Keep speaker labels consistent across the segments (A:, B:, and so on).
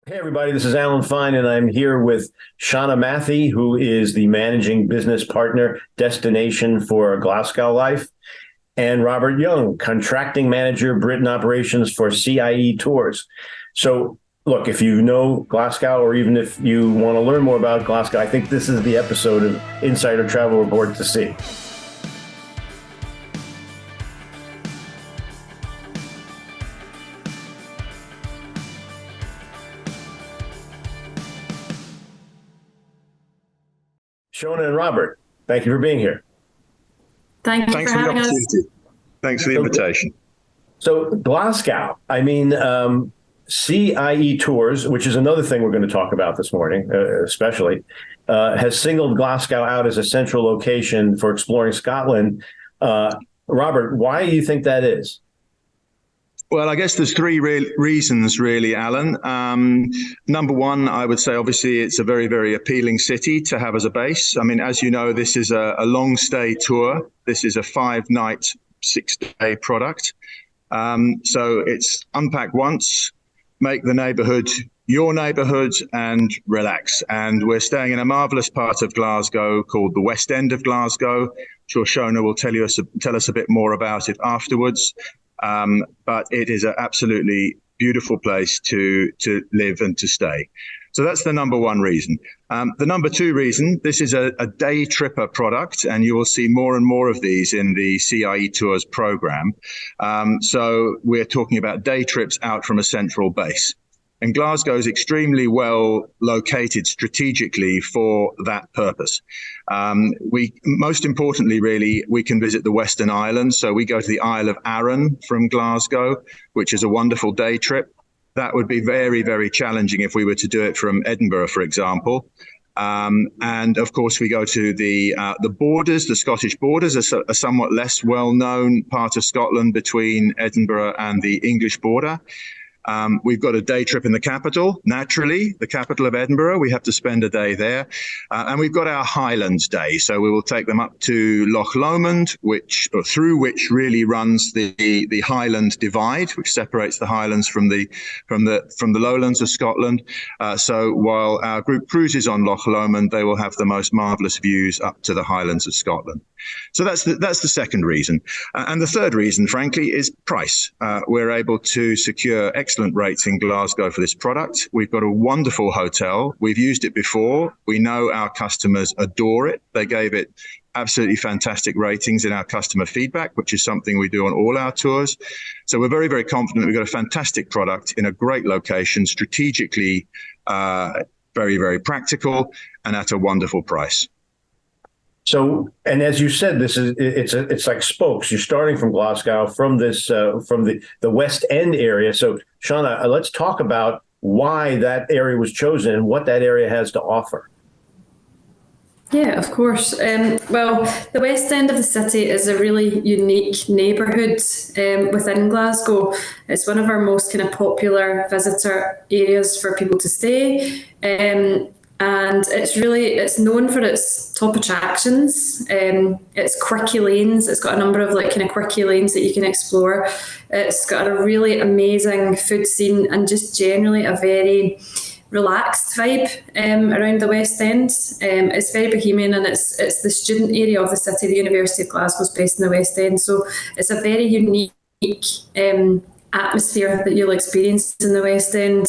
A: Hey, everybody, this is Alan Fine, and I'm here with Shauna Matthey, who is the managing business partner destination for Glasgow Life, and Robert Young, contracting manager, Britain operations for CIE Tours. So, look, if you know Glasgow, or even if you want to learn more about Glasgow, I think this is the episode of Insider Travel Report to see. Shona and Robert, thank you for being here.
B: Thank you
C: Thanks
B: for
C: for the
B: having us.
C: opportunity. Thanks for the invitation.
A: So Glasgow, CIE Tours, which is another thing we're going to talk about this morning, especially, has singled Glasgow out as a central location for exploring Scotland. Robert, why do you think that is?
C: Well, I guess there's three reasons, really, Alan. Number one, I would say, obviously, it's a very, very appealing city to have as a base. I mean, as you know, this is a long stay tour. This is a 5-night, 6-day product. So it's unpack once, make the neighborhood your neighborhood, and relax. And we're staying in a marvelous part of Glasgow called the West End of Glasgow. I'm sure Shona will tell us a bit more about it afterwards. But it is an absolutely beautiful place to live and to stay. So that's the number one reason. The number two reason, this is a Daytripper product, and you will see more and more of these in the CIE Tours program. So we're talking about day trips out from a central base. And Glasgow is extremely well located strategically for that purpose. Most importantly, really, we can visit the Western Islands. So we go to the Isle of Arran from Glasgow, which is a wonderful day trip. That would be very, very challenging if we were to do it from Edinburgh, for example. And of course, we go to the borders. The Scottish borders, a somewhat less well-known part of Scotland between Edinburgh and the English border. We've got a day trip in the capital, naturally, the capital of Edinburgh. We have to spend a day there. And we've got our Highlands Day. So we will take them up to Loch Lomond, through which really runs the Highland Divide, which separates the Highlands from the lowlands of Scotland. So while our group cruises on Loch Lomond, they will have the most marvelous views up to the Highlands of Scotland. So that's the second reason. And the third reason, frankly, is price. We're able to secure excellent rates in Glasgow for this product. We've got a wonderful hotel. We've used it before. We know our customers adore it. They gave it absolutely fantastic ratings in our customer feedback, which is something we do on all our tours. So we're very, very confident we've got a fantastic product in a great location, strategically very, very practical, and at a wonderful price.
A: So, and as you said, it's like spokes. You're starting from Glasgow, from the West End area. So, Shauna, let's talk about why that area was chosen and what that area has to offer.
B: Yeah, of course. Well, the West End of the city is a really unique neighbourhood within Glasgow. It's one of our most kind of popular visitor areas for people to stay. And it's known for its top attractions. It's quirky lanes. It's got a number of kind of quirky lanes that you can explore. It's got a really amazing food scene and just generally a very relaxed vibe around the West End. It's very bohemian, and it's the student area of the city. The University of Glasgow is based in the West End, so it's a very unique atmosphere that you'll experience in the West End.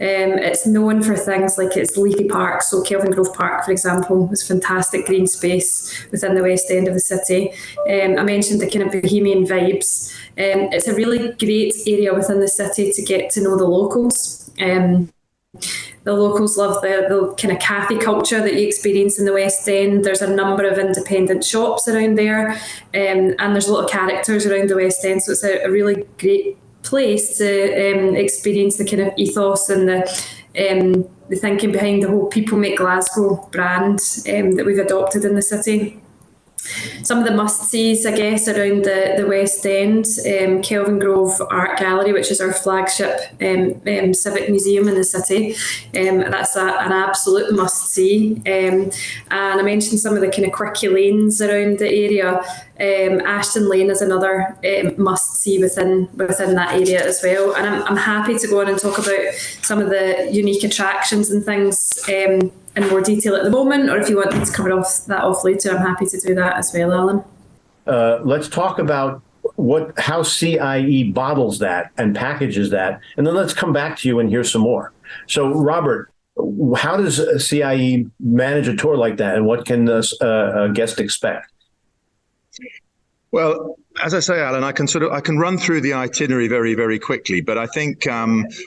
B: It's known for things like its leafy park. So Kelvin Grove Park, for example, is fantastic green space within the West End of the city. I mentioned the kind of bohemian vibes. It's a really great area within the city to get to know the locals. The locals love the kind of cafe culture that you experience in the West End. There's a number of independent shops around there, and there's a lot of characters around the West End. So it's a really great place to experience the kind of ethos and the thinking behind the whole People Make Glasgow brand that we've adopted in the city. Some of the must-sees, I guess, around the West End, Kelvin Grove Art Gallery, which is our flagship civic museum in the city. That's an absolute must-see. And I mentioned some of the kind of quirky lanes around the area. Ashton Lane is another must-see within that area as well. And I'm happy to go on and talk about some of the unique attractions and things in more detail at the moment, or if you want me to cover off later, I'm happy to do that as well, Alan.
A: Let's talk about how CIE bottles that and packages that, and then let's come back to you and hear some more. So, Robert, how does CIE manage a tour like that, and what can a guest expect?
C: Well, as I say, Alan, I can run through the itinerary very, very quickly, but I think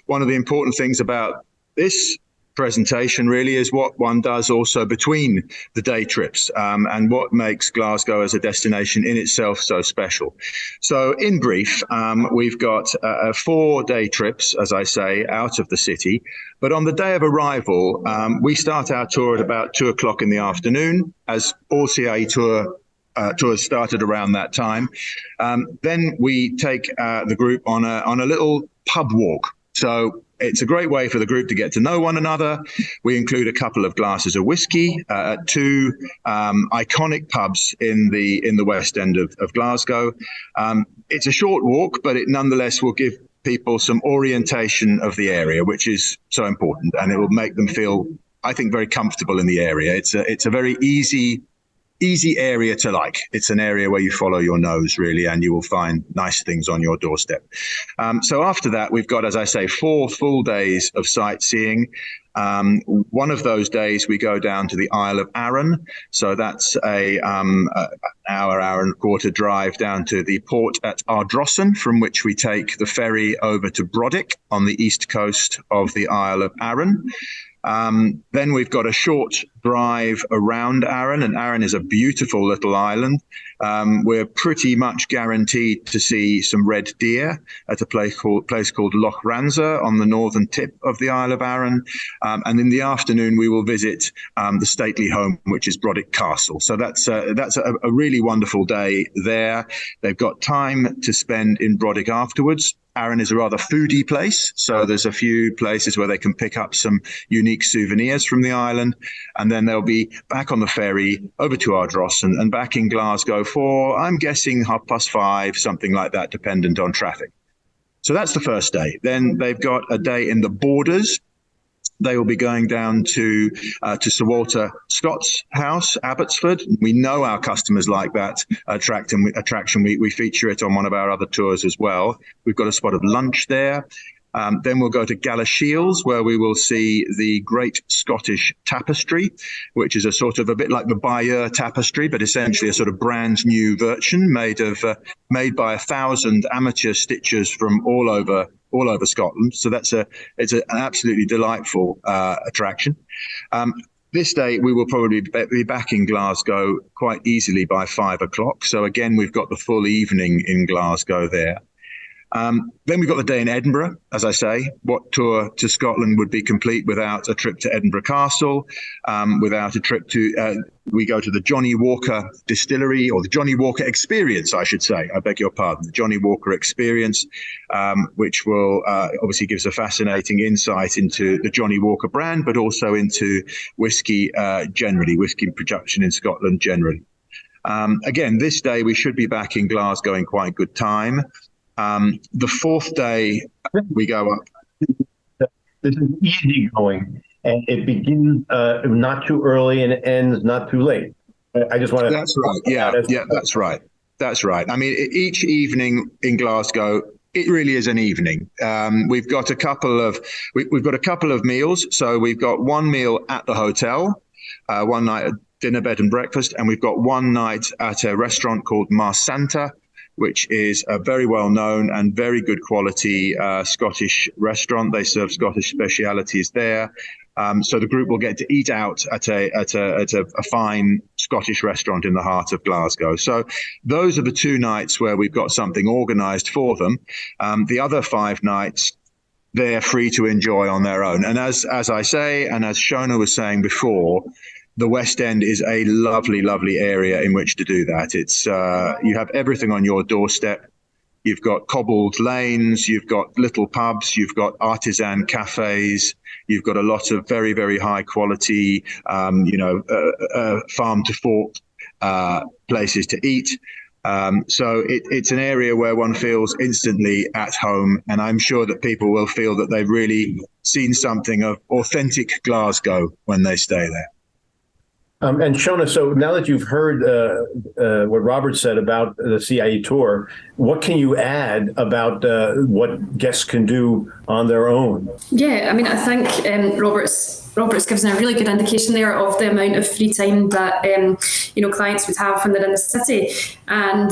C: one of the important things about this presentation really is what one does also between the day trips, and what makes Glasgow as a destination in itself so special. So in brief, we've got 4 day trips, as I say, out of the city. But on the day of arrival, we start our tour at about 2 o'clock in the afternoon, as all CIE tours started around that time. Then we take the group on a little pub walk. So it's a great way for the group to get to know one another. We include a couple of glasses of whiskey at 2 iconic pubs in the West End of Glasgow. It's a short walk, but it nonetheless will give people some orientation of the area, which is so important, and it will make them feel, I think, very comfortable in the area. It's a very easy area to like. It's an area where you follow your nose, really, and you will find nice things on your doorstep. So after that, we've got, as I say, 4 full days of sightseeing. One of those days we go down to the Isle of Arran. So that's an hour and a quarter drive down to the port at Ardrossan, from which we take the ferry over to Brodick on the east coast of the Isle of Arran. Then we've got a short drive around Arran, and Arran is a beautiful little island. We're pretty much guaranteed to see some red deer at a place called Loch Ranza on the northern tip of the Isle of Arran. And in the afternoon, we will visit the stately home, which is Brodick Castle. So that's a really wonderful day there. They've got time to spend in Brodick afterwards. Arran is a rather foodie place, so there's a few places where they can pick up some unique souvenirs from the island, and then they'll be back on the ferry over to Ardrossan and back in Glasgow for, I'm guessing, 5:30, something like that, dependent on traffic. So that's the first day. Then they've got a day in the Borders. They will be going down to Sir Walter Scott's house, Abbotsford. We know our customers like that attraction. We feature it on one of our other tours as well. We've got a spot of lunch there. Then we'll go to Galashiels, where we will see the Great Scottish Tapestry, which is a bit like the Bayeux Tapestry, but essentially a sort of brand new version made by 1,000 amateur stitchers from all over Scotland. So it's an absolutely delightful attraction. This day, we will probably be back in Glasgow quite easily by 5 o'clock. So again, we've got the full evening in Glasgow there. Then we've got the day in Edinburgh. As I say, what tour to Scotland would be complete without a trip to Edinburgh Castle, without a trip to, we go to the Johnny Walker Distillery, or the Johnny Walker Experience, I should say. I beg your pardon, the Johnny Walker Experience, which will obviously gives a fascinating insight into the Johnny Walker brand, but also into whiskey generally, whiskey production in Scotland generally. Again, this day we should be back in Glasgow in quite good time. The 4th day, we go up.
A: This is easy going, and it begins not too early and it ends not too late. I just want to.
C: That's right. Yeah, that's right. That's right. I mean, each evening in Glasgow, it really is an evening. We've got a couple of meals. So we've got one meal at the hotel, one night at dinner, bed and breakfast, and we've got one night at a restaurant called Mar Santa, which is a very well-known and very good quality Scottish restaurant. They serve Scottish specialities there. So the group will get to eat out at a fine Scottish restaurant in the heart of Glasgow. So those are the 2 nights where we've got something organised for them. The other 5 nights, they're free to enjoy on their own. And as I say, and as Shona was saying before, the West End is a lovely, lovely area in which to do that. It's you have everything on your doorstep. You've got cobbled lanes, you've got little pubs, you've got artisan cafes, you've got a lot of very, very high quality, farm to fork places to eat. So it's an area where one feels instantly at home, and I'm sure that people will feel that they've really seen something of authentic Glasgow when they stay there.
A: And Shona, so now that you've heard what Robert said about the CIE tour, what can you add about what guests can do on their own?
B: Yeah, I mean, I think Robert's given a really good indication there of the amount of free time that clients would have when they're in the city. And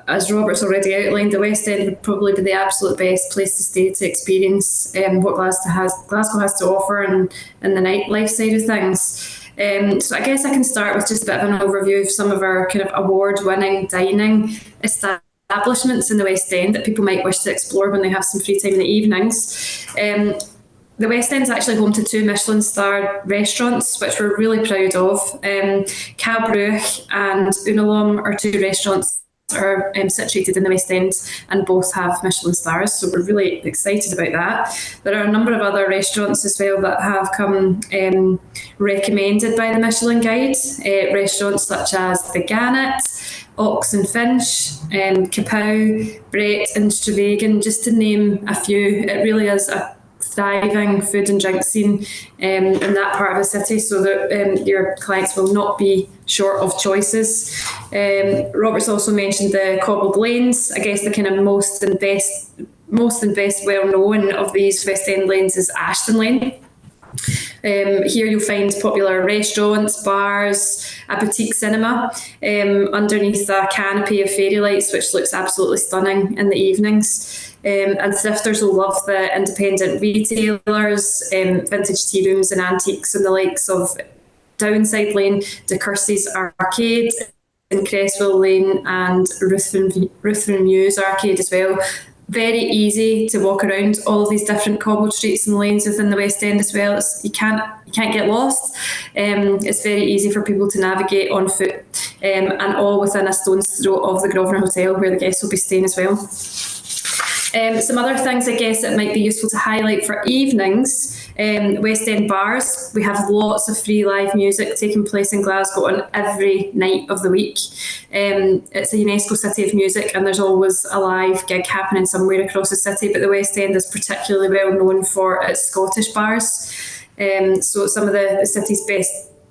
B: as Robert's already outlined, the West End would probably be the absolute best place to stay to experience what Glasgow has to offer and the nightlife side of things. So I guess I can start with just a bit of an overview of some of our kind of award-winning dining establishments in the West End that people might wish to explore when they have some free time in the evenings. The West End is actually home to 2 Michelin-starred restaurants, which we're really proud of. Cab Bruch and Unalom are 2 restaurants that are situated in the West End and both have Michelin stars, so we're really excited about that. There are a number of other restaurants as well that have come recommended by the Michelin Guide, restaurants such as the Gannet, Ox and Finch, Kapow, Brett and Stravagan, just to name a few. It really is a thriving food and drink scene in that part of the city, so that your clients will not be short of choices. Robert's also mentioned the cobbled lanes. I guess the kind of most and best well known of these West End lanes is Ashton Lane. Here you'll find popular restaurants, bars, a boutique cinema underneath a canopy of fairy lights, which looks absolutely stunning in the evenings. And thrifters will love the independent retailers, vintage tea rooms and antiques and the likes of Downside Lane, De Courcy's Arcade in Cresswell Lane and Ruthven Mews Arcade as well. Very easy to walk around all of these different cobbled streets and lanes within the West End as well. You can't get lost. It's very easy for people to navigate on foot, and all within a stone's throw of the Grosvenor Hotel, where the guests will be staying as well. Some other things I guess that might be useful to highlight for evenings. West End bars, we have lots of free live music taking place in Glasgow on every night of the week. It's a UNESCO City of Music, and there's always a live gig happening somewhere across the city, but the West End is particularly well known for its Scottish bars. So some of the city's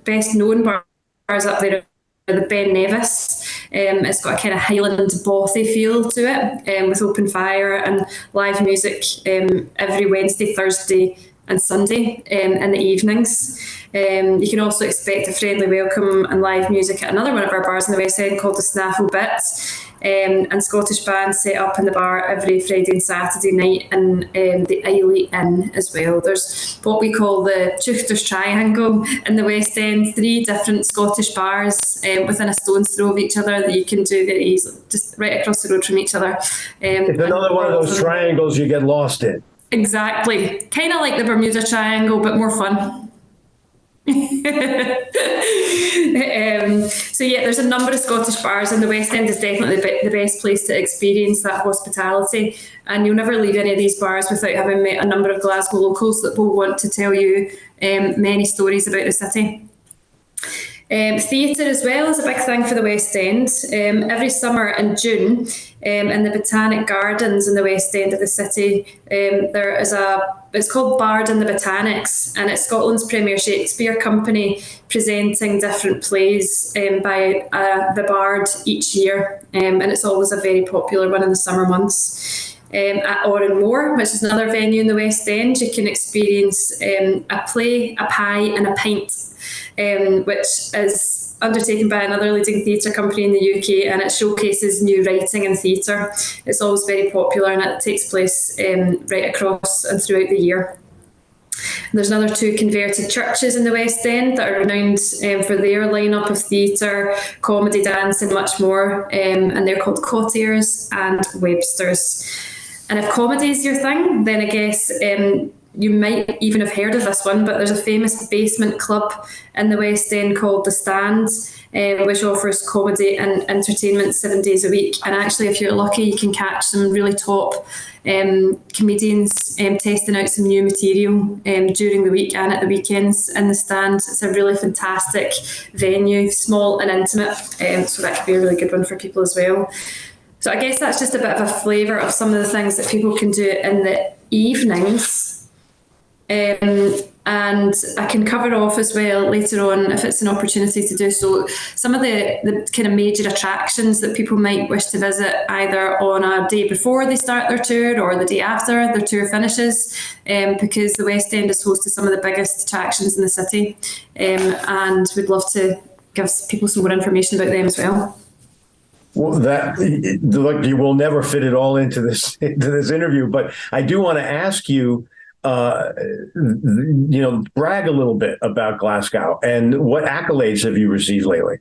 B: best known bars up there are the Ben Nevis. It's got a kind of Highland bothy feel to it, with open fire and live music every Wednesday, Thursday and Sunday in the evenings. You can also expect a friendly welcome and live music at another one of our bars in the West End called the Snaffle Bits, and Scottish bands set up in the bar every Friday and Saturday night in the Islay Inn as well. There's what we call the Tuchter's Triangle in the West End, 3 different Scottish bars within a stone's throw of each other that you can do very easily, just right across the road from each other.
A: It's another one of those triangles you get lost in.
B: Exactly. Kind of like the Bermuda Triangle, but more fun. So yeah, there's a number of Scottish bars, and the West End is definitely the best place to experience that hospitality, and you'll never leave any of these bars without having met a number of Glasgow locals that will want to tell you many stories about the city. Theatre as well is a big thing for the West End. Every summer in June, in the Botanic Gardens in the West End of the city, there is it's called Bard in the Botanics, and it's Scotland's premier Shakespeare company presenting different plays by the Bard each year, and it's always a very popular one in the summer months. At Oran Moor, which is another venue in the West End, you can experience a play, a pie and a pint, which is undertaken by another leading theatre company in the UK, and it showcases new writing and theatre. It's always very popular, and it takes place right across and throughout the year. There's another 2 converted churches in the West End that are renowned for their lineup of theatre, comedy, dance and much more, and they're called Cottiers and Websters. And if comedy is your thing, then I guess you might even have heard of this one, but there's a famous basement club in the West End called The Stand, which offers comedy and entertainment 7 days a week. And actually, if you're lucky, you can catch some really top comedians testing out some new material during the week and at the weekends in The Stand. It's a really fantastic venue, small and intimate, so that could be a really good one for people as well. So I guess that's just a bit of a flavour of some of the things that people can do in the evenings. And I can cover off as well later on, if it's an opportunity to do so, some of the kind of major attractions that people might wish to visit either on a day before they start their tour or the day after their tour finishes, because the West End is host to some of the biggest attractions in the city, and we'd love to give people some more information about them as well.
A: Well, look, you will never fit it all into this interview, but I do want to ask you, brag a little bit about Glasgow and what accolades have you received lately?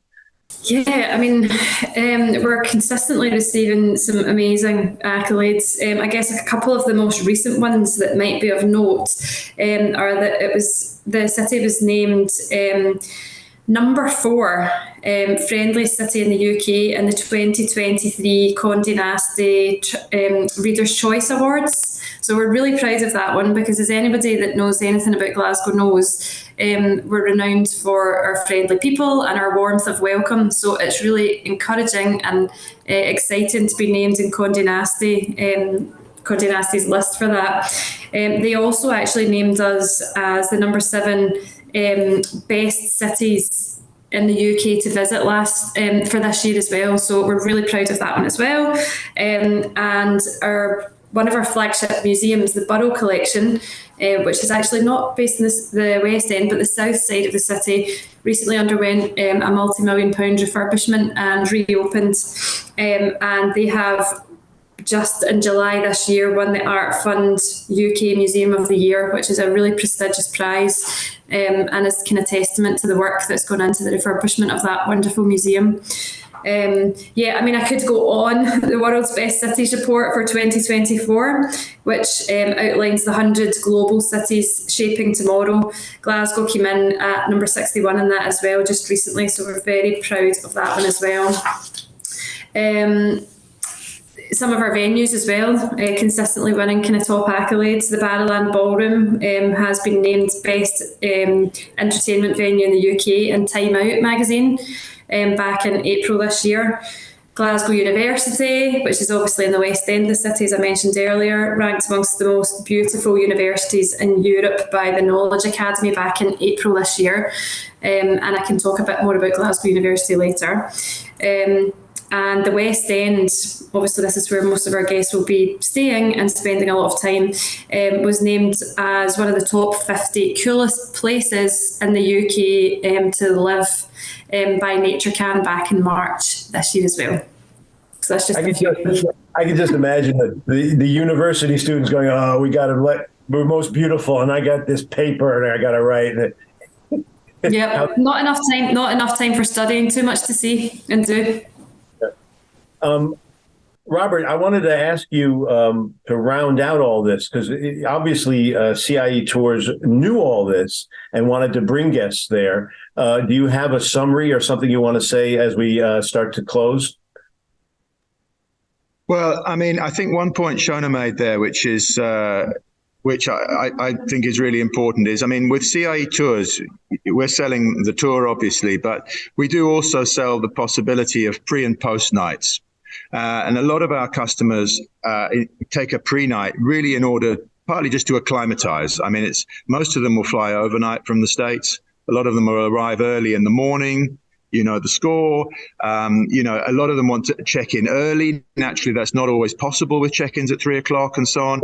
B: Yeah, I mean, we're consistently receiving some amazing accolades. I guess a couple of the most recent ones that might be of note are that the city was named number 4 friendliest city in the UK in the 2023 Condé Nast Reader's Choice Awards. So we're really proud of that one, because as anybody that knows anything about Glasgow knows, we're renowned for our friendly people and our warmth of welcome. So it's really encouraging and exciting to be named in Condé Nast's list for that. They also actually named us as the number 7 best cities in the UK to visit for this year as well. So we're really proud of that one as well. And one of our flagship museums, the Borough Collection, which is actually not based in the West End, but the south side of the city, recently underwent a multi-million-pound refurbishment and reopened. And they have just in July this year won the Art Fund UK Museum of the Year, which is a really prestigious prize, and is kind of testament to the work that's gone into the refurbishment of that wonderful museum. I could go on. The World's Best Cities Report for 2024, which outlines the 100 global cities shaping tomorrow. Glasgow came in at number 61 in that as well just recently, so we're very proud of that one as well. Some of our venues as well, consistently winning kind of top accolades. The Barrowland Ballroom has been named best entertainment venue in the UK in Time Out magazine back in April this year. Glasgow University, which is obviously in the West End of the city, as I mentioned earlier, ranked amongst the most beautiful universities in Europe by the Knowledge Academy back in April this year. And I can talk a bit more about Glasgow University later. And the West End, obviously this is where most of our guests will be staying and spending a lot of time, was named as one of the top 50 coolest places in the UK to live by NatureCan back in March this year as well. So that's just
A: I can just imagine the university students going, "Oh, we're most beautiful, and I got this paper and I got to write."
B: Yeah, not enough time for studying, too much to see and do.
A: Robert, I wanted to ask you to round out all this, because obviously CIE Tours knew all this and wanted to bring guests there. Do you have a summary or something you want to say as we start to close?
C: Well, I mean, I think one point Shona made there, which I think is really important, is, I mean, with CIE Tours, we're selling the tour, obviously, but we do also sell the possibility of pre and post nights. And a lot of our customers take a pre-night really in order partly just to acclimatize. I mean, most of them will fly overnight from the States. A lot of them will arrive early in the morning. You know the score. A lot of them want to check in early. Naturally, that's not always possible with check-ins at 3 o'clock and so on.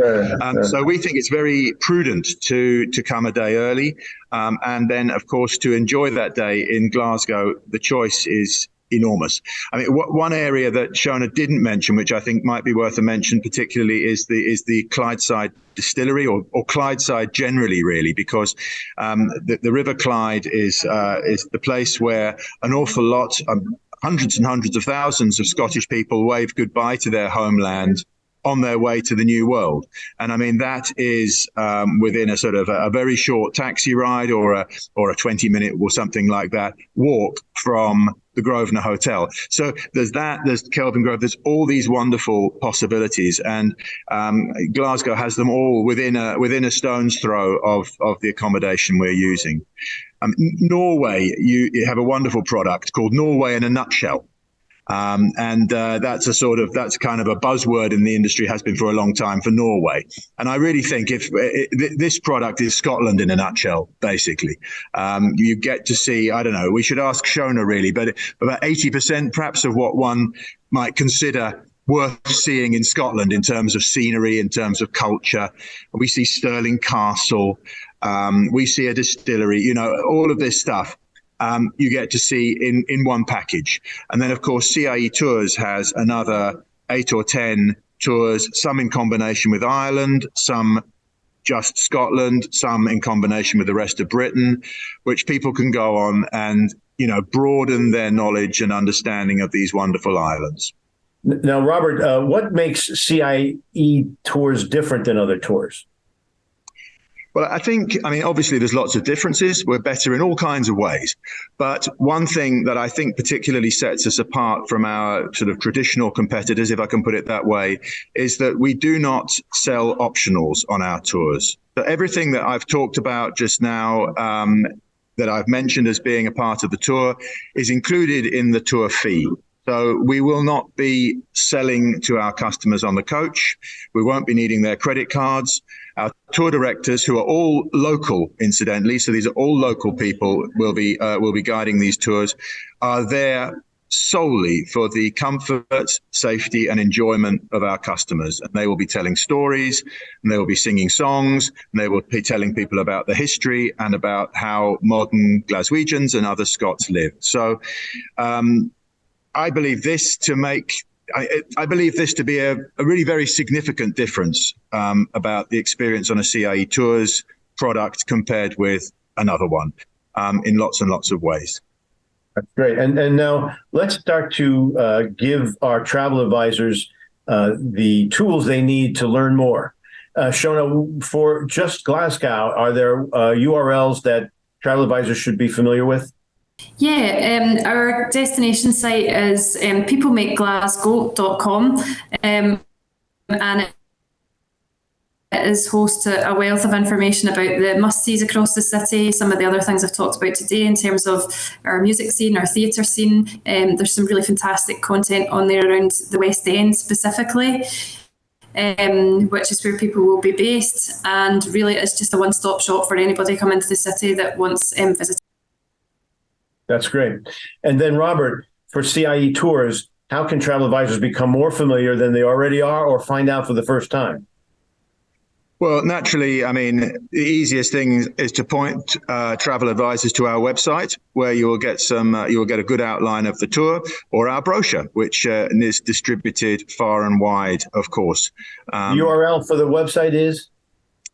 C: So we think it's very prudent to come a day early. And then, of course, to enjoy that day in Glasgow, the choice is enormous. I mean, one area that Shona didn't mention, which I think might be worth a mention particularly, is the Clydeside distillery, or Clydeside generally, really, because the River Clyde is the place where an awful lot, hundreds and hundreds of thousands of Scottish people wave goodbye to their homeland on their way to the new world. And I mean, that is within a sort of a very short taxi ride or a 20-minute or something like that walk from the Grosvenor Hotel. So there's Kelvin Grove, there's all these wonderful possibilities, and Glasgow has them all within a stone's throw of the accommodation we're using. Norway, you have a wonderful product called Norway in a Nutshell. That's kind of a buzzword in the industry, has been for a long time, for Norway. And I really think this product is Scotland in a nutshell, basically. You get to see, I don't know, we should ask Shona really, but about 80% perhaps of what one might consider worth seeing in Scotland in terms of scenery, in terms of culture. We see Stirling Castle, we see a distillery, all of this stuff. You get to see in one package. And then, of course, CIE Tours has another 8 or 10 tours, some in combination with Ireland, some just Scotland, some in combination with the rest of Britain, which people can go on and, broaden their knowledge and understanding of these wonderful islands.
A: Now, Robert, what makes CIE Tours different than other tours?
C: Well, obviously there's lots of differences. We're better in all kinds of ways. But one thing that I think particularly sets us apart from our sort of traditional competitors, if I can put it that way, is that we do not sell optionals on our tours. So everything that I've talked about just now, that I've mentioned as being a part of the tour, is included in the tour fee. So we will not be selling to our customers on the coach. We won't be needing their credit cards. Our tour directors, who are all local, incidentally, so these are all local people, will be guiding these tours, are there solely for the comfort, safety, and enjoyment of our customers. And they will be telling stories, and they will be singing songs, and they will be telling people about the history and about how modern Glaswegians and other Scots live. So I believe this to be a really very significant difference about the experience on a CIE Tours product compared with another one in lots and lots of ways.
A: That's great. And now let's start to give our travel advisors the tools they need to learn more. Shona, for just Glasgow, are there URLs that travel advisors should be familiar with?
B: Yeah, our destination site is peoplemakeglasgow.com, and it is host to a wealth of information about the must-sees across the city, some of the other things I've talked about today in terms of our music scene, our theatre scene. There's some really fantastic content on there around the West End specifically, which is where people will be based, and really it's just a one-stop shop for anybody coming to the city that wants visiting.
A: That's great. And then, Robert, for CIE Tours, how can travel advisors become more familiar than they already are or find out for the first time?
C: Well, naturally, the easiest thing is to point travel advisors to our website, where you will get a good outline of the tour, or our brochure, which is distributed far and wide, of course.
A: URL for the website is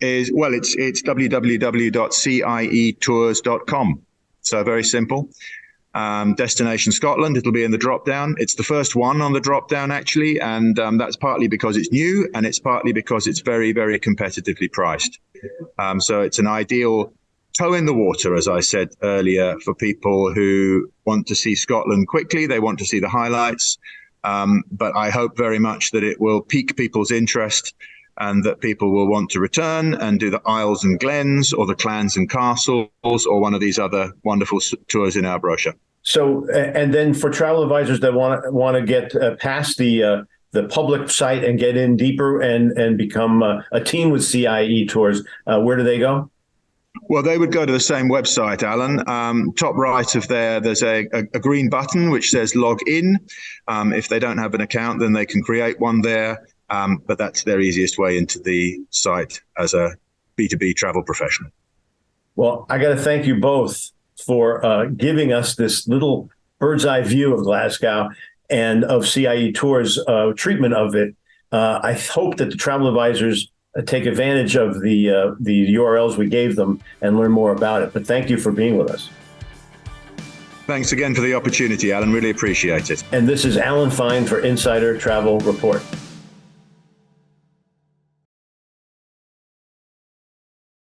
C: it's www.cietours.com. So very simple. Destination Scotland, it'll be in the drop-down. It's the first one on the drop-down, actually, and that's partly because it's new, and it's partly because it's very, very competitively priced. So it's an ideal toe in the water, as I said earlier, for people who want to see Scotland quickly. They want to see the highlights, but I hope very much that it will pique people's interest and that people will want to return and do the Isles and Glens or the Clans and Castles or one of these other wonderful tours in our brochure.
A: So, and then for travel advisors that want to get past the public site and get in deeper and become a team with CIE Tours, where do they go?
C: Well, they would go to the same website, Alan. Top right of there's a green button which says log in. If they don't have an account, then they can create one there. But that's their easiest way into the site as a B2B travel professional.
A: Well, I got to thank you both for giving us this little bird's eye view of Glasgow and of CIE Tours' treatment of it. I hope that the travel advisors take advantage of the URLs we gave them and learn more about it. But thank you for being with us.
C: Thanks again for the opportunity, Alan. Really appreciate it.
A: And this is Alan Fine for Insider Travel Report.